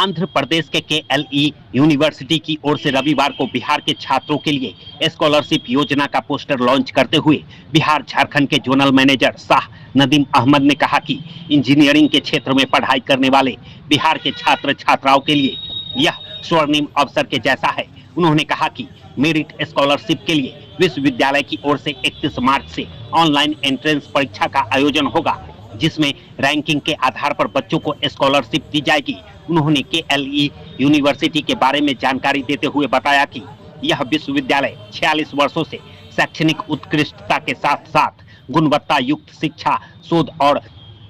आंध्र प्रदेश के KLE university की ओर से रविवार को बिहार के छात्रों के लिए स्कॉलरशिप योजना का पोस्टर लॉन्च करते हुए बिहार झारखंड के जोनल मैनेजर शाह नदीम अहमद ने कहा कि इंजीनियरिंग के क्षेत्र में पढ़ाई करने वाले बिहार के छात्र छात्राओं के लिए यह स्वर्णिम अवसर के जैसा है। उन्होंने कहा कि मेरिट स्कॉलरशिप के लिए विश्वविद्यालय की ओर से 31 मार्च से ऑनलाइन एंट्रेंस परीक्षा का आयोजन होगा, जिसमें रैंकिंग के आधार पर बच्चों को स्कॉलरशिप दी जाएगी। उन्होंने केएलई यूनिवर्सिटी के बारे में जानकारी देते हुए बताया कि यह विश्वविद्यालय 46 वर्षों से शैक्षणिक उत्कृष्टता के साथ साथ गुणवत्ता युक्त शिक्षा, शोध और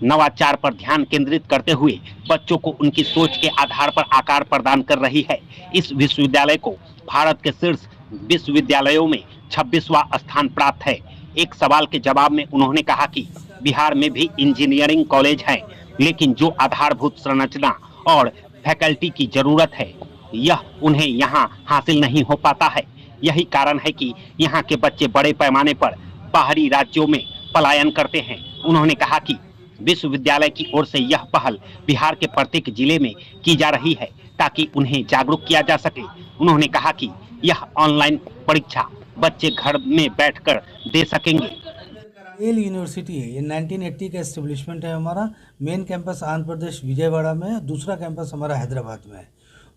नवाचार पर ध्यान केंद्रित करते हुए बच्चों को उनकी सोच के आधार पर आकार प्रदान कर रही है। इस विश्वविद्यालय को भारत के शीर्ष विश्वविद्यालयों में 26वां स्थान प्राप्त है। एक सवाल के जवाब में उन्होंने कहा कि बिहार में भी इंजीनियरिंग कॉलेज हैं, लेकिन जो आधारभूत संरचना और फैकल्टी की जरूरत है यह उन्हें यहाँ हासिल नहीं हो पाता है। यही कारण है कि यहाँ के बच्चे बड़े पैमाने पर बाहरी राज्यों में पलायन करते हैं। उन्होंने कहा कि विश्वविद्यालय की ओर से यह पहल बिहार के प्रत्येक जिले में की जा रही है ताकि उन्हें जागरूक किया जा सके। उन्होंने कहा कि यह ऑनलाइन परीक्षा बच्चे घर में बैठकर दे सकेंगे। केएल यूनिवर्सिटी है, ये 1980 का एस्टेब्लिशमेंट है। हमारा मेन कैंपस आंध्र प्रदेश विजयवाड़ा में है, दूसरा कैंपस हमारा हैदराबाद में है।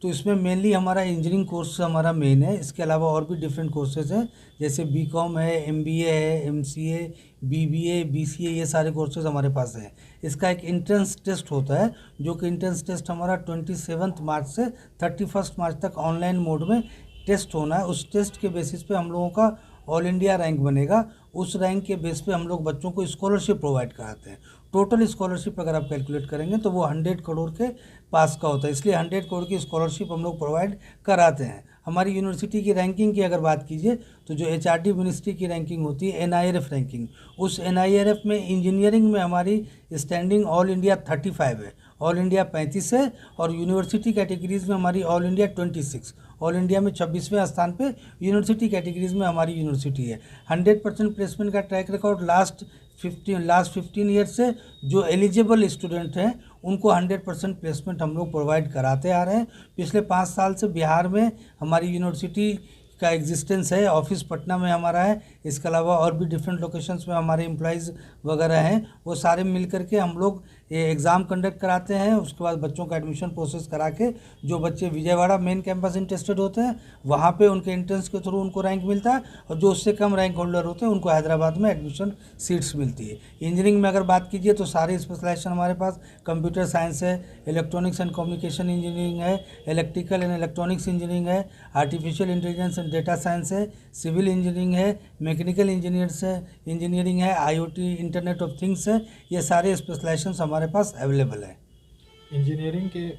तो इसमें मेनली हमारा इंजीनियरिंग कोर्स हमारा मेन है। इसके अलावा और भी डिफरेंट कोर्सेज हैं, जैसे बीकॉम है, एमबीए है, एमसीए, बीबीए, बीसीए, ये सारे कोर्सेज हमारे पास हैं। इसका एक एंट्रेंस टेस्ट होता है, जो कि एंट्रेंस टेस्ट हमारा 27 मार्च से 31 मार्च तक ऑनलाइन मोड में टेस्ट होना है। उस टेस्ट के बेसिस पे हम लोगों का ऑल इंडिया रैंक बनेगा। उस रैंक के बेस पे हम लोग बच्चों को स्कॉलरशिप प्रोवाइड कराते हैं। टोटल स्कॉलरशिप अगर आप कैलकुलेट करेंगे तो वो 100 करोड़ के पास का होता है, इसलिए 100 करोड़ की स्कॉलरशिप हम लोग प्रोवाइड कराते हैं। हमारी यूनिवर्सिटी की रैंकिंग की अगर बात कीजिए तो जो एचआरडी मिनिस्ट्री की रैंकिंग होती है एनआईआरएफ रैंकिंग, उस एनआईआरएफ में इंजीनियरिंग में हमारी स्टैंडिंग ऑल इंडिया 35 है, ऑल इंडिया 35 है, और यूनिवर्सिटी कैटेगरीज में हमारी ऑल इंडिया 26, ऑल इंडिया में 26वें स्थान पे यूनिवर्सिटी कैटेगरीज में हमारी यूनिवर्सिटी है। 100% प्लेसमेंट का ट्रैक रिकॉर्ड लास्ट 15 ईयर से जो एलिजिबल स्टूडेंट हैं उनको 100% प्लेसमेंट हम लोग प्रोवाइड कराते आ रहे हैं। पिछले 5 साल से बिहार में हमारी यूनिवर्सिटी का एग्जिस्टेंस है। ऑफिस पटना में हमारा है, इसके अलावा और भी डिफरेंट लोकेशंस में हमारे एम्प्लॉयज़ वगैरह हैं। वो सारे मिल करके हम लोग ये एग्ज़ाम कंडक्ट कराते हैं। उसके बाद बच्चों का एडमिशन प्रोसेस करा के जो बच्चे विजयवाड़ा मेन कैंपस इंटरेस्टेड होते हैं वहाँ पे उनके एंट्रेंस के थ्रू उनको रैंक मिलता है, और जो उससे कम रैंक होल्डर होते हैं उनको हैदराबाद में एडमिशन सीट्स मिलती है। इंजीनियरिंग में अगर बात कीजिए तो सारे स्पेशलाइजेशन हमारे पास कंप्यूटर साइंस है, इलेक्ट्रॉनिक्स एंड कम्युनिकेशन इंजीनियरिंग है, इलेक्ट्रिकल एंड इलेक्ट्रॉनिक्स इंजीनियरिंग है, artificial intelligence and data science है, सिविल इंजीनियरिंग है, मैकेनिकल इंजीनियरिंग है, आईओटी इंटरनेट ऑफ थिंग्स है। ये सारे स्पेशलाइजेशंस हमारे पास अवेलेबल है। इंजीनियरिंग के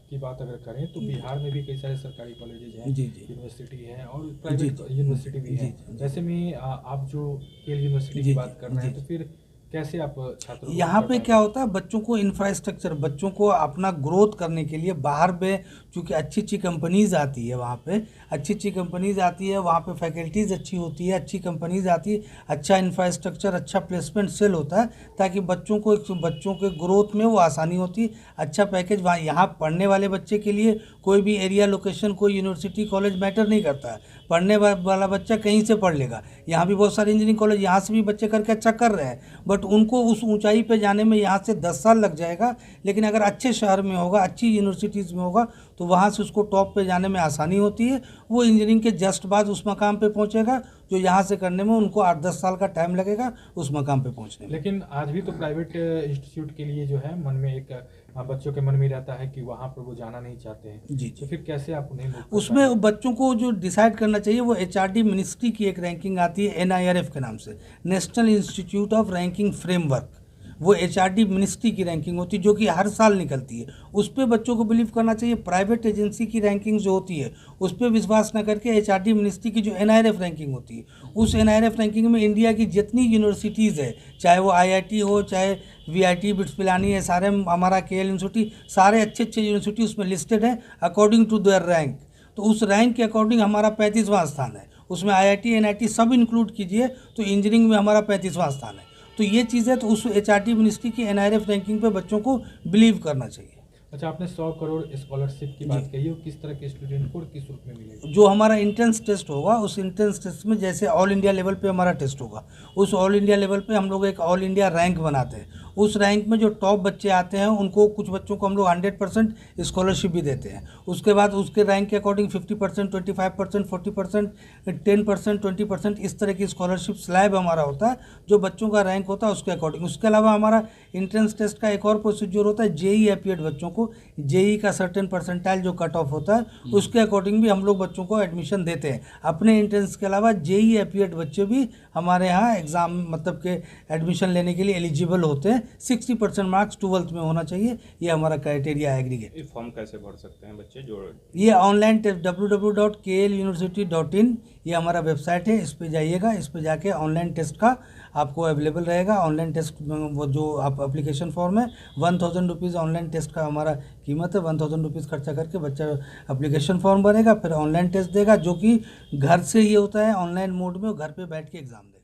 की बात अगर करें तो बिहार में भी कई सारे सरकारी कॉलेजेज हैं, जी, यूनिवर्सिटी हैं और प्राइवेट यूनिवर्सिटी भी है। ऐसे में आप जो केएल यूनिवर्सिटी की बात कर रहे हैं तो फिर कैसे आप छात्रों को यहाँ पे क्या होता है, बच्चों को इंफ्रास्ट्रक्चर, बच्चों को अपना ग्रोथ करने के लिए बाहर में चूँकि अच्छी अच्छी कंपनीज़ आती है, वहाँ पे अच्छी अच्छी कंपनीज़ आती है, वहाँ पे फैकल्टीज़ अच्छी होती है, अच्छी कंपनीज़ आती है, अच्छा इंफ्रास्ट्रक्चर, अच्छा प्लेसमेंट सेल होता है, ताकि बच्चों के ग्रोथ में वो आसानी होती है। अच्छा पैकेज वहाँ यहाँ पढ़ने वाले बच्चे के लिए कोई भी एरिया, लोकेशन, कोई यूनिवर्सिटी कॉलेज मैटर नहीं करता है। पढ़ने वाला बच्चा कहीं से पढ़ लेगा। यहाँ भी बहुत सारे इंजीनियरिंग कॉलेज यहाँ से भी बच्चे करके अच्छा कर रहे हैं, बट उनको उस ऊंचाई पे जाने में यहाँ से 10 साल लग जाएगा। लेकिन अगर अच्छे शहर में होगा, अच्छी यूनिवर्सिटीज़ में होगा, तो वहाँ से उसको टॉप पे जाने में आसानी होती है। वो इंजीनियरिंग के जस्ट बाद उस मकाम पे पहुँचेगा जो यहाँ से करने में उनको 8-10 साल का टाइम लगेगा उस मकाम पे पहुँचने में। लेकिन आज भी तो प्राइवेट इंस्टीट्यूट के लिए जो है मन में एक बच्चों के मन में रहता है कि वहाँ पर वो जाना नहीं चाहते हैं। जी, तो फिर कैसे आप उन्हें उसमें बच्चों को जो डिसाइड करना चाहिए वो एचआरडी मिनिस्ट्री की एक रैंकिंग आती है एनआईआरएफ के नाम से, national institute of ranking framework. वो एचआरडी मिनिस्ट्री की रैंकिंग होती है जो कि हर साल निकलती है। उस पर बच्चों को बिलीव करना चाहिए। प्राइवेट एजेंसी की रैंकिंग जो होती है उस पर विश्वास न करके एचआरडी मिनिस्ट्री की जो एनआईआरएफ रैंकिंग होती है, उस एनआईआरएफ रैंकिंग में इंडिया की जितनी यूनिवर्सिटीज़ है, चाहे वो आईआईटी हो, चाहे वीआईटी, बिट्स पिलानी है, सारे हमारा केएल यूनिवर्सिटी, सारे अच्छे अच्छे यूनिवर्सिटी उसमें लिस्टेड है अकॉर्डिंग टू देयर रैंक। तो उस रैंक के अकॉर्डिंग हमारा 35वां स्थान है। उसमें आईआईटी, एनआईटी सब इंक्लूड कीजिए तो इंजीनियरिंग में हमारा 35वां स्थान है। तो ये चीज़ है, तो उस एचआरडी मिनिस्ट्री की एनआईआरएफ रैंकिंग पे बच्चों को बिलीव करना चाहिए। अच्छा, आपने 100 करोड़ स्कॉलरशिप की बात कही, वो किस तरह के स्टूडेंट को और किस रूप में मिलेगी? जो हमारा इंट्रेंस टेस्ट होगा, उस इंट्रेंस टेस्ट में जैसे ऑल इंडिया लेवल पे हमारा टेस्ट होगा, उस ऑल इंडिया लेवल पे हम लोग एक ऑल इंडिया रैंक बनाते हैं। उस रैंक में जो टॉप बच्चे आते हैं उनको, कुछ बच्चों को हम लोग 100% स्कॉलरशिप भी देते हैं। उसके बाद उसके रैंक के अकॉर्डिंग 50%, 25%, 40%, 10%, 20% इस तरह की स्कॉलरशिप स्लैब हमारा होता है, जो बच्चों का रैंक होता है उसके अकॉर्डिंग। उसके अलावा हमारा इंट्रेंस टेस्ट का एक और प्रोसीजर होता है, जेई एपीएड बच्चों को, जेई का सर्टेन परसेंटाइल जो कट ऑफ होता है उसके अकॉर्डिंग भी हम लोग बच्चों को एडमिशन देते हैं। अपने इंट्रेंस के अलावा जेई एपीएड बच्चे भी हमारे यहाँ एग्ज़ाम मतलब के एडमिशन लेने के लिए एलिजिबल होते हैं। 60% मार्क्स 12th में होना चाहिए, ये हमारा क्राइटेरिया है एग्रीगेट। ये फॉर्म कैसे भर सकते हैं बच्चे जो? ये ऑनलाइन टेस्ट www.kluniversity.in ये हमारा वेबसाइट है, इस पे जाइएगा, इस पे जाके ऑनलाइन टेस्ट का आपको अवेलेबल रहेगा। ऑनलाइन टेस्ट वो जो आप एप्लीकेशन फॉर्म है, 1000 रुपीज़ ऑनलाइन टेस्ट का हमारा कीमत है। 1000 रुपीज़ खर्चा करके बच्चा एप्लीकेशन फॉर्म भरेगा, फिर ऑनलाइन टेस्ट देगा, जो कि घर से ही होता है, ऑनलाइन मोड में, घर पे बैठ के एग्ज़ाम देगा।